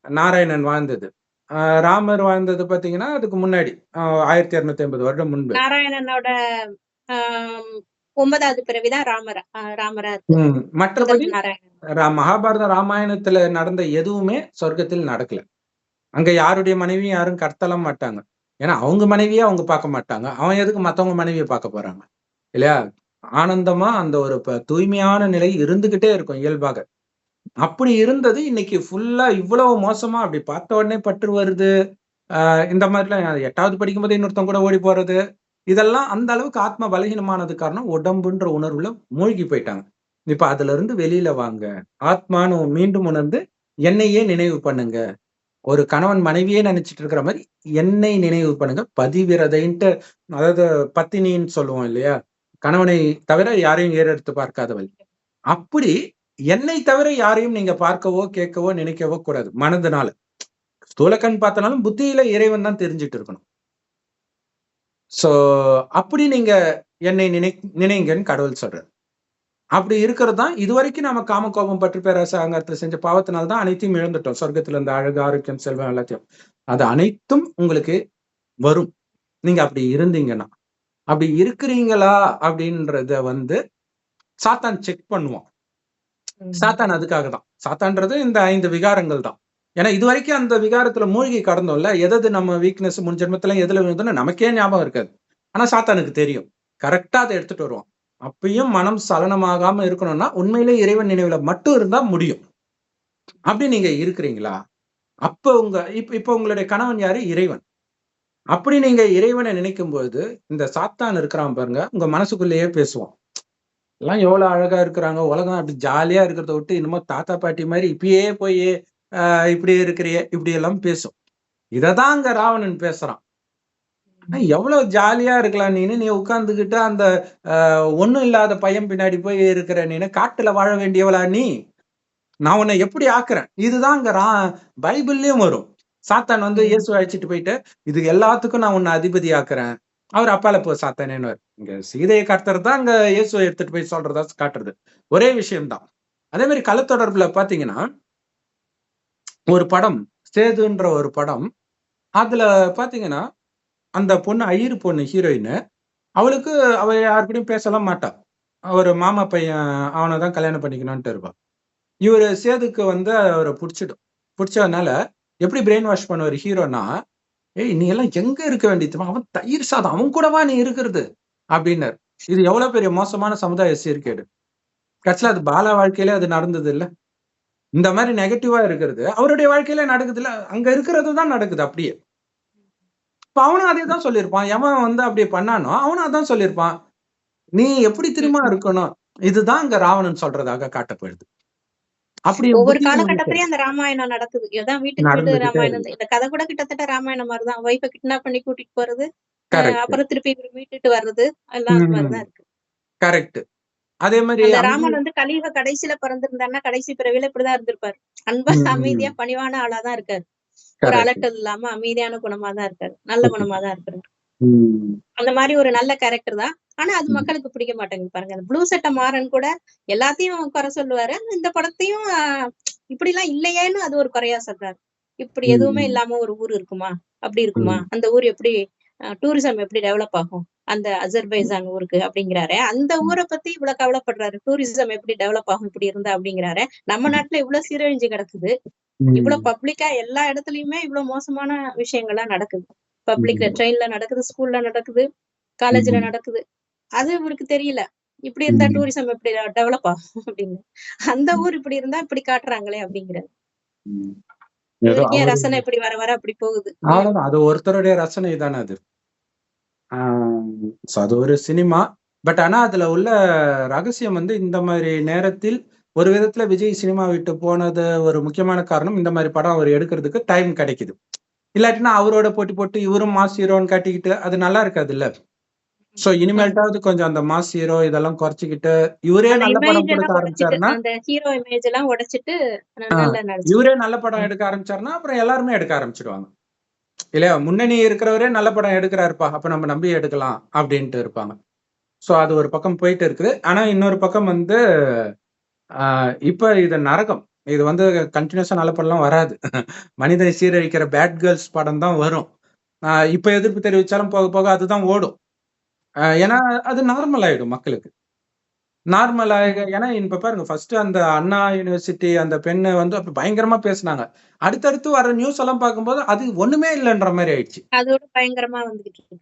நாராயணன் வாழ்ந்தது. ராமர் வாழ்ந்தது பாத்தீங்கன்னா அதுக்கு முன்னாடி 1250 வருடம் முன்பு. நாராயணனோட 9வது பிறவிதான் ராமரா. மற்றபடி மகாபாரத ராமாயணத்துல நடந்த எதுவுமே சொர்க்கத்தில் நடக்கல. அங்க யாருடைய மனைவியும் யாரும் கடத்தலாம் மாட்டாங்க. ஏன்னா அவங்க மனைவியே அவங்க பார்க்க மாட்டாங்க. அவன் எதுக்கு மத்தவங்க மனைவியை பார்க்க போறாங்க இல்லையா? ஆனந்தமா அந்த ஒரு தூய்மையான நிலை இருந்துகிட்டே இருக்கும் இயல்பாக. அப்படி இருந்தது இன்னைக்கு ஃபுல்லா இவ்வளவு மோசமா அப்படி பார்த்த உடனே பற்று வருது. இந்த மாதிரிலாம் 8வது படிக்கும் போது இன்னொருத்தவங்க கூட ஓடி போறது. இதெல்லாம் அந்த அளவுக்கு ஆத்மா பலகீனமானது காரணம் உடம்புன்ற உணர்வுல மூழ்கி போயிட்டாங்க. இப்ப அதுல இருந்து வெளியில வாங்க. ஆத்மானு மீண்டும் உணர்ந்து என்னையே நினைவு பண்ணுங்க. ஒரு கணவன் மனைவியே நினைச்சிட்டு இருக்கிற மாதிரி என்னை நினைவு பண்ணுங்க. பதிவிரதைன்ட்டு, அதாவது பத்தினின்னு சொல்லுவோம் இல்லையா? கணவனை தவிர யாரையும் ஏறெடுத்து பார்க்காதவள். அப்படி என்னை தவிர யாரையும் நீங்க பார்க்கவோ கேட்கவோ நினைக்கவோ கூடாது. மனதுனால ஸ்தூலக்கண் பார்த்தனாலும் புத்தியில இறைவன் தான் தெரிஞ்சுட்டு இருக்கணும். சோ அப்படி நீங்க என்னை நினைங்கன்னு கடவுள் சொல்றாரு. அப்படி இருக்கிறது தான் இதுவரைக்கும் நம்ம காம கோபம் பற்றி பேராசை அகங்காரத்துல செஞ்ச பாவத்தினால்தான் அனைத்தையும் இழந்துட்டோம். சொர்க்கத்துல இருந்த அழகு, ஆரோக்கியம், செல்வம் எல்லாத்தையும். அது அனைத்தும் உங்களுக்கு வரும் நீங்க அப்படி இருந்தீங்கன்னா. அப்படி இருக்கிறீங்களா அப்படின்றத சாத்தான் செக் பண்ணுவான். சாத்தான் அதுக்காக தான். சாத்தான்றது இந்த 5 விகாரங்கள் தான். ஏன்னா இது வரைக்கும் அந்த விகாரத்துல மூழ்கி கடந்தோம்ல, எது நம்ம வீக்னஸ் முன் ஜென்மத்துல எதுல விழுந்தோம்னு நமக்கே ஞாபகம் இருக்காது. ஆனா சாத்தானுக்கு தெரியும். கரெக்டா அதை எடுத்துட்டு வருவான். அப்பயும் மனம் சலனமாகாம இருக்கணும்னா உண்மையிலே இறைவன் நினைவுல மட்டும் இருந்தா முடியும். அப்படி நீங்க இருக்கிறீங்களா? அப்ப இப்ப உங்களுடைய கணவன் யாரு? இறைவன். அப்படி நீங்க இறைவனை நினைக்கும் போது இந்த சாத்தான் இருக்கிறான் பாருங்க, உங்க மனசுக்குள்ளேயே பேசுவான். எல்லாம் எவ்வளவு அழகா இருக்கிறாங்க, உலகம் அப்படி ஜாலியா இருக்கிறத விட்டு இன்னமும் தாத்தா பாட்டி மாதிரி இப்பயே போய் இப்படி இருக்கிறியே இப்படி எல்லாம் பேசும். இததான் அங்க ராவணன் பேசுறான். எவ்வளவு ஜாலியா இருக்கலாம் நீ உட்கார்ந்துகிட்டு அந்த ஒண்ணும் இல்லாத பையன் பின்னாடி போய் இருக்கிற நீனு காட்டுல வாழ வேண்டியவளா நீ? நான் உன்னை எப்படி ஆக்குறேன்? இதுதான் அங்க பைபிள்லயும் வரும். சாத்தான் இயேசு அழைச்சிட்டு போயிட்டு இது எல்லாத்துக்கும் நான் உன்னை அதிபதி ஆக்குறேன். அவர் அப்பால போ சாத்தானேன்னு இங்க சீதையை காட்டுறது தான் அங்க இயேசுவை எடுத்துட்டு போய் சொல்றதா காட்டுறது. ஒரே விஷயம்தான். அதே மாதிரி கலத்தொடர்புல பாத்தீங்கன்னா ஒரு படம், சேதுன்ற ஒரு படம், அதுல பாத்தீங்கன்னா அந்த பொண்ணு ஐயரு பொண்ணு ஹீரோயின் அவளுக்கு அவ யாருக்கூடயும் பேசலாம் மாட்டா. ஒரு மாமா பையன் அவனை தான் கல்யாணம் பண்ணிக்கணும்ட்டு இருப்பா. இவரு சேதுக்கு வந்து அவரை பிடிச்சதுனால எப்படி பிரெயின் வாஷ் பண்ணுவார் ஹீரோனா, ஏய் நீ எல்லாம் எங்க இருக்க வேண்டியது, அவன் தயிர் சாதம், அவன் கூடவா நீ இருக்கிறது அப்படின்னாரு. இது எவ்வளவு பெரிய மோசமான சமுதாய சீர்கேடு. கட்சியில அது பாலா வாழ்க்கையில அது நடந்தது இல்ல. இந்த மாதிரி நெகட்டிவா இருக்கிறது அவருடைய வாழ்க்கையில நடக்குது இல்ல, அங்க இருக்கிறது தான் நடக்குது அப்படியே. இப்ப அவனும் அதே தான் சொல்லியிருப்பான். எவன் வந்து அப்படி பண்ணானோ அவனும் அதான் சொல்லியிருப்பான். நீ எப்படி தெரியுமா இருக்கணும், இதுதான் அங்க ராவணன் சொல்றதாக காட்டப்படுது. அப்படி ஒவ்வொரு புத்தி உனக்கு காலகட்டத்திலயும் அந்த ராமாயணம் நடக்குது. ஏதான் வீட்டுக்கு வீடு நடந்துகிட்டே ராமாயணம். இருக்கு. இந்த கதை கூட கிட்டத்தட்ட ராமாயணம் மாதிரிதான். ஒய்ஃப கிட்னாப் பண்ணி கூட்டிட்டு போறது, கரெக்ட். அப்புறம் திருப்பி இவரு மீட்டுட்டு வர்றது, எல்லாம் அந்த மாதிரிதான் இருக்கு. கரெக்ட். அதே மாதிரி அந்த அங்கே ராமன் வந்து கலியுக கடைசியில பிறந்திருந்தாருன்னா, கடைசி பிறவியில இப்படிதான் இருந்திருப்பாரு. அன்பா, அமைதியா, பணிவான ஆளாதான் இருக்காரு. ஒரு கரெக்ட். அலட்டல் இல்லாம அமைதியான குணமா தான் இருக்காரு. நல்ல குணமா தான் இருக்காரு. ம். அந்த மாதிரி ஒரு நல்ல கேரக்டர் தான். ஆனா அது மக்களுக்கு பிடிக்க மாட்டேங்குது பாருங்க. அந்த ப்ளூ சட்டை மாறன் கூட எல்லாத்தையும் குறை சொல்லுவாரு. இந்த படத்தையும் இப்படி எல்லாம் இல்லையேன்னு அது ஒரு குறையா சொல்றாரு. இப்படி எதுவுமே இல்லாம ஒரு ஊர் இருக்குமா? அப்படி இருக்குமா? அந்த ஊர் எப்படி டூரிசம் எப்படி டெவலப் ஆகும்? அந்த அஜர்பைஜான் ஊருக்கு அப்படிங்கிறாரே. அந்த ஊரை பத்தி இவ்வளவு கவலைப்படுறாரு. டூரிசம் எப்படி டெவலப் ஆகும் இப்படி இருந்தா அப்படிங்கிறாரே. நம்ம நாட்டுல இவ்வளவு சீரழிஞ்சு கிடக்குது. இவ்வளவு பப்ளிக்கா எல்லா இடத்துலயுமே இவ்வளவு மோசமான விஷயங்கள்லாம் நடக்குது. பப்ளிக்ல ட்ரெயின்ல நடக்குது, ஸ்கூல்ல நடக்குது, காலேஜ்ல நடக்குது. அது இவருக்கு தெரியல. இப்படி இருந்தா டூரிசம் எப்படி டெவலப் ஆகும் அப்படின்னு. அந்த ஊர் இப்படி இருந்தா இப்படி காட்டுறாங்களே அப்படிங்கிறாரு. இவருக்கு ஏன் ரசனை இப்படி வர வர அப்படி போகுது. அவ்வளவுதான். அது ஒருத்தருடைய ரசனை தானே அது. அது ஒரு சினிமா. பட் ஆனா அதுல உள்ள ரகசியம் வந்து இந்த மாதிரி நேரத்தில் ஒரு விதத்துல விஜய் சினிமா விட்டு போனது ஒரு முக்கியமான காரணம். இந்த மாதிரி படம் அவர் எடுக்கிறதுக்கு டைம் கிடைக்குது. இல்லாட்டினா அவரோட போட்டி போட்டு இவரும் மாஸ் ஹீரோன்னு காட்டிக்கிட்டு அது நல்லா இருக்காது இல்ல. சோ இனிமேல்ட்டாவது கொஞ்சம் அந்த மாஸ் ஹீரோ இதெல்லாம் குறைச்சிக்கிட்டு இவரே அந்த நல்ல படம் இமேஜ் கொடுக்க எல்லாம் உடைச்சிட்டு, ஆரம்பிச்சாருன்னா, அந்த ஹீரோ இமேஜ் எல்லாம் உடைச்சிட்டு நல்லா இவரே நடிச்சிருக்காரு. நல்ல படம் எடுக்க ஆரம்பிச்சாருன்னா அப்புறம் எல்லாருமே எடுக்க ஆரம்பிச்சிடுவாங்க இல்லையா. முன்னணி இருக்கிறவரே நல்ல படம் எடுக்கிறாருப்பா, அப்ப நம்ம நம்பி எடுக்கலாம் அப்படின்ட்டு இருப்பாங்க. சோ அது ஒரு பக்கம் போயிட்டு இருக்குது. ஆனா இன்னொரு பக்கம் வந்து இப்ப இது நரகம். இது வந்து கண்டினியூஸா நல்ல படம்லாம் வராது. மனிதனை சீரழிக்கிற பேட் கேர்ள்ஸ் படம் தான் வரும். இப்ப எதிர்ப்பு தெரிவிச்சாலும் போக போக அதுதான் ஓடும். ஏன்னா அது நார்மல் ஆயிடும் மக்களுக்கு. நார்மல் ஏன்னா இப்ப பாருங்க ஃபர்ஸ்ட் அந்த அண்ணா யூனிவர்சிட்டி அந்த பெண்ணை வந்து அப்ப பயங்கரமா பேசினாங்க. அடுத்தடுத்து வர நியூஸ் எல்லாம் பார்க்கும்போது அது ஒண்ணுமே இல்லைன்ற மாதிரி ஆயிடுச்சு. அதோட பயங்கரமா வந்துகிட்டு இருக்கு.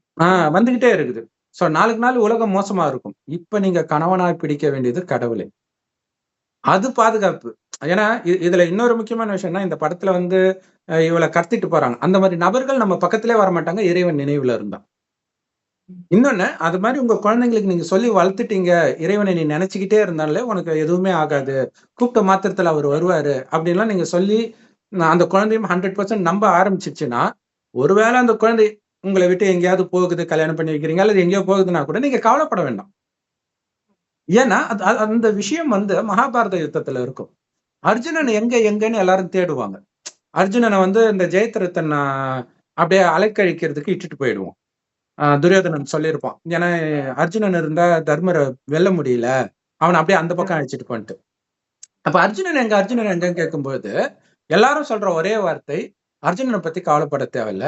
வந்துகிட்டே இருக்குது. சோ நாளுக்கு நாள் உலகம் மோசமா இருக்கும். இப்ப நீங்க கணவனாய் பிடிக்க வேண்டியது கடவுளை. அது பாதுகாப்பு. ஏன்னா இதுல இன்னொரு முக்கியமான விஷயம்னா இந்த படத்துல வந்து இவளை கடத்திட்டு போறாங்க. அந்த மாதிரி நபர்கள் நம்ம பக்கத்திலே வரமாட்டாங்க இறைவன் நினைவுல இருந்தா. இன்னொன்னு அது மாதிரி உங்க குழந்தைங்களுக்கு நீங்க சொல்லி வளர்த்துட்டீங்க, இறைவனை நீ நினைச்சுக்கிட்டே இருந்தாலே உனக்கு எதுவுமே ஆகாது, கூப்பிட்ட மாத்திரத்துல அவர் வருவாரு அப்படின்லாம் நீங்க சொல்லி அந்த குழந்தையும் 100% நம்ப ஆரம்பிச்சிருச்சுன்னா, ஒருவேளை அந்த குழந்தை உங்களை விட்டு எங்கேயாவது போகுது, கல்யாணம் பண்ணி வைக்கிறீங்க அல்லது எங்கேயோ போகுதுன்னா கூட நீங்க கவலைப்பட வேண்டாம். ஏன்னா அந்த விஷயம் வந்து மகாபாரத யுத்தத்துல இருக்கும். அர்ஜுனன் எங்கன்னு எல்லாரும் தேடுவாங்க. அர்ஜுனனை வந்து இந்த ஜெயத்ரதன் அப்படியே அலைக்கழிக்கிறதுக்கு இட்டுட்டு போயிடுவோம். துரியோதனன் சொல்லியிருப்பான். ஏன்னா அர்ஜுனன் இருந்தா தர்மரை வெல்ல முடியல, அவனை அப்படியே அந்த பக்கம் அழைச்சிட்டு போன்ட்டு. அப்ப அர்ஜுனன் எங்கன்னு கேட்கும்போது எல்லாரும் சொல்ற ஒரே வார்த்தை, அர்ஜுனனை பத்தி கவலைப்பட தேவையில்ல.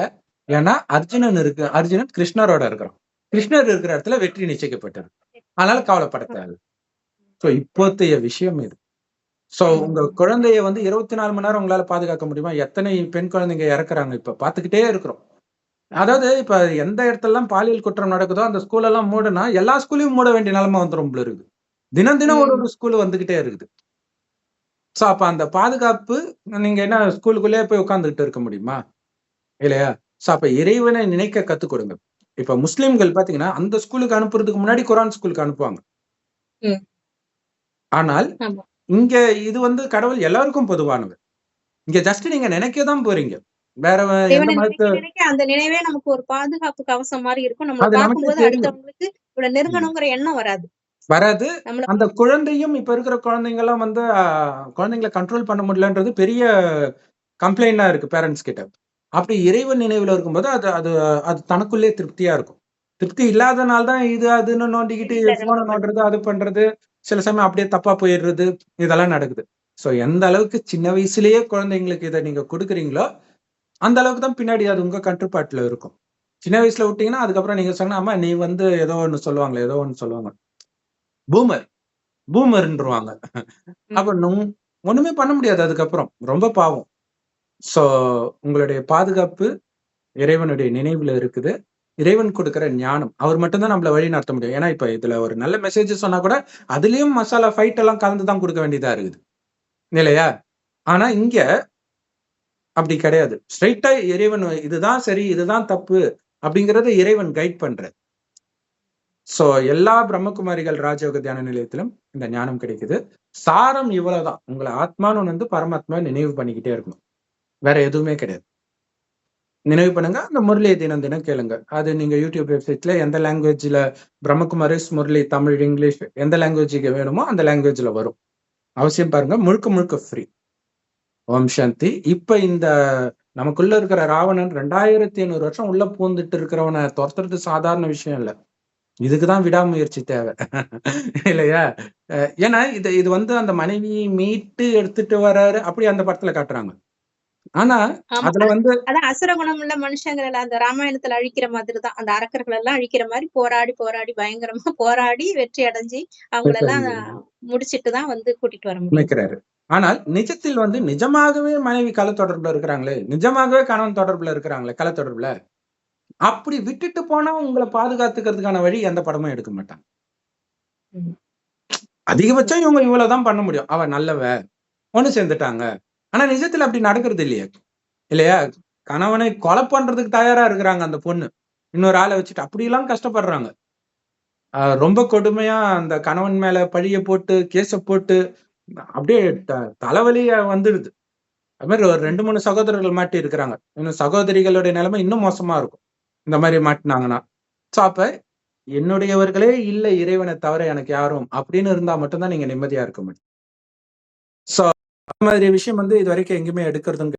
ஏன்னா அர்ஜுனன் கிருஷ்ணரோட இருக்கிறான். கிருஷ்ணர் இருக்கிற இடத்துல வெற்றி நிச்சயிக்கப்பட்டது. அதனால கவலைப்பட தேவையில்ல. சோ இப்போத்தைய விஷயம் இது. சோ உங்க குழந்தைய வந்து 24 மணி நேரம் உங்களால பாதுகாக்க முடியுமா? எத்தனை பெண் குழந்தைங்க இறக்குறாங்க இப்ப பாத்துக்கிட்டே இருக்கிறோம். அதாவது இப்ப எந்த இடத்துலலாம் பாலியல் குற்றம் நடக்குதோ அந்த ஸ்கூல் எல்லாம் மூடுனா எல்லா ஸ்கூலையும் மூட வேண்டிய நிலைமை வந்துரும் போல இருக்குது. தினம் ஒரு ஸ்கூல் வந்துகிட்டே இருக்குது. சோ அப்ப அந்த பாதுகாப்பு நீங்க என்ன ஸ்கூலுக்குள்ளேயே போய் உட்கார்ந்துகிட்டு இருக்க முடியுமா? இல்லையா? சோ அப்ப இறைவனை நினைக்க கத்துக் கொடுங்க. இப்ப முஸ்லிம்கள் பாத்தீங்கன்னா அந்த ஸ்கூலுக்கு அனுப்புறதுக்கு முன்னாடி குர்ஆன் ஸ்கூலுக்கு அனுப்புவாங்க. ஆனால் இங்க இது வந்து கடவுள் எல்லாருக்கும் பொதுவானது. இங்க ஜஸ்ட் நீங்க நினைக்க தான் போறீங்க. வேற எந்த மதத்து அந்த நினைவே நமக்கு ஒரு பாதுகாப்பு கவசம் மாதிரி இருக்கும். நம்மள அது நமக்கு பார்க்கும்போது தெரியும். அடுத்தவங்களுக்கு இவ்வளவு நெருங்கணுங்கிற எண்ணம் வராது. அந்த குழந்தையும் இப்ப இருக்கிற குழந்தைங்க எல்லாம் வந்து குழந்தைங்களை கண்ட்ரோல் பண்ண முடியலன்றது பெரிய கம்ப்ளைண்டா இருக்கு பேரண்ட்ஸ் கிட்ட. அப்படி இறைவன் நினைவுல இருக்கும்போது அது அது அது தனக்குள்ளே திருப்தியா இருக்கும். திருப்தி இல்லாதனால தான் இது அதுன்னு நோண்டிக்கிட்டு போனை நோண்டுறது, அது பண்றது, சில சமயம் அப்படியே தப்பா போயிடுறது, இதெல்லாம் நடக்குது. சோ எந்த அளவுக்கு சின்ன வயசுலயே குழந்தைங்களுக்கு இதை நீங்க கொடுக்குறீங்களோ அந்த அளவுக்கு தான் பின்னாடி அது உங்க கட்டுப்பாட்டுல இருக்கும். சின்ன வயசுல விட்டீங்கன்னா அதுக்கப்புறம் நீங்க சொன்னா அம்மா நீ வந்து ஏதோ ஒண்ணு சொல்லுவாங்க பூமர் பூமர்ன்றுவாங்க. அப்ப ஒண்ணுமே பண்ண முடியாது அதுக்கப்புறம். ரொம்ப பாவம். சோ உங்களுடைய பாதுகாப்பு இறைவனுடைய நினைவுல இருக்குது. இறைவன் கொடுக்கிற ஞானம். அவர் மட்டும் தான் நம்மள வழி நடத்த முடியும். ஏன்னா இப்ப இதுல ஒரு நல்ல மெசேஜ் சொன்னா கூட அதுலயும் மசாலா ஃபைட் எல்லாம் கலந்து தான் கொடுக்க வேண்டியதா இருக்குது. இல்லையா? ஆனா இங்க அப்படி கிடையாது. ஸ்ட்ரெயிட்டா இறைவன் இதுதான் சரி, இதுதான் தப்பு அப்படிங்கறத இறைவன் கைட் பண்றார். சோ எல்லா பிரம்மகுமாரிகள் ராஜயோக தியான நிலையத்திலும் இந்த ஞானம் கிடைக்குது. சாரம் இவ்வளவுதான். உங்களை ஆத்மான்னு வந்து பரமாத்மா நினைவு பண்ணிக்கிட்டே இருக்கணும். வேற எதுவுமே கிடையாது. நினைவு பண்ணுங்க. அந்த முரளியை தினம் தினம் கேளுங்க. அது நீங்க யூடியூப் வெப்சைட்ல எந்த லாங்குவேஜ்ல பிரம்மகுமாரிஸ் முரளி தமிழ், இங்கிலீஷ் எந்த லாங்குவேஜுக்கு வேணுமோ அந்த லாங்குவேஜ்ல வரும். அவசியம் பாருங்க. முழுக்க முழுக்க ஃப்ரீ. ஓம் சாந்தி. இப்ப இந்த நமக்குள்ள இருக்கிற ராவணன் 2500 வருஷம் உள்ள பூந்துட்டு இருக்கிறவனை துரத்துறது சாதாரண விஷயம் இல்ல. இதுக்குதான் விடாமுயற்சி தேவை. இல்லையா? ஏன்னா இது வந்து அந்த மனைவியை மீட்டு எடுத்துட்டு வர்றாரு அப்படி அந்த படத்துல காட்டுறாங்க. ஆனா அதுல வந்து அதான் அசுர குணம் உள்ள மனுஷங்களை அந்த ராமாயணத்துல அழிக்கிற மாதிரிதான். அந்த அரக்கர்கள் எல்லாம் அழிக்கிற மாதிரி போராடி பயங்கரமா போராடி வெற்றி அடைஞ்சு அவங்களெல்லாம் முடிச்சிட்டுதான் வந்து கூட்டிட்டு வர முடியும். ஆனால் நிஜத்தில் வந்து நிஜமாகவே மனைவி கள தொடர்புல இருக்கிறாங்களே, நிஜமாகவே கணவன் தொடர்புல இருக்கிறாங்களே, கள தொடர்புல அப்படி விட்டுட்டு போனா உங்களை பாதுகாத்துக்கிறதுக்கான வழி எந்த படமும் எடுக்க மாட்டாங்க. அதிகபட்சம் இவங்க இவ்வளவுதான் பண்ண முடியும். அவ நல்லவ, ஒண்ணு சேர்ந்துட்டாங்க. ஆனா நிஜத்துல அப்படி நடக்கிறது இல்லையா? இல்லையா? கணவனை கொலை பண்றதுக்கு தயாரா இருக்கிறாங்க அந்த பொண்ணு. இன்னொரு ஆளை வச்சுட்டு அப்படி எல்லாம் கஷ்டப்படுறாங்க. ரொம்ப கொடுமையா அந்த கணவன் மேல பழிய போட்டு கேஸ போட்டு அப்படியே தலைவலியா வந்துடுது. அது மாதிரி ஒரு 2-3 சகோதரர்கள் மாட்டி இருக்கிறாங்க. இன்னும் சகோதரிகளுடைய நிலைமை இன்னும் மோசமா இருக்கும் இந்த மாதிரி மாட்டினாங்கன்னா. சோ அப்ப என்னுடையவர்களே இல்லை இறைவனை தவிர எனக்கு யாரும் அப்படின்னு இருந்தா மட்டும்தான் நீங்க நிம்மதியா இருக்க முடியும். சோ அந்த மாதிரி விஷயம் வந்து இது வரைக்கும் எங்கேயுமே எடுக்கிறதும்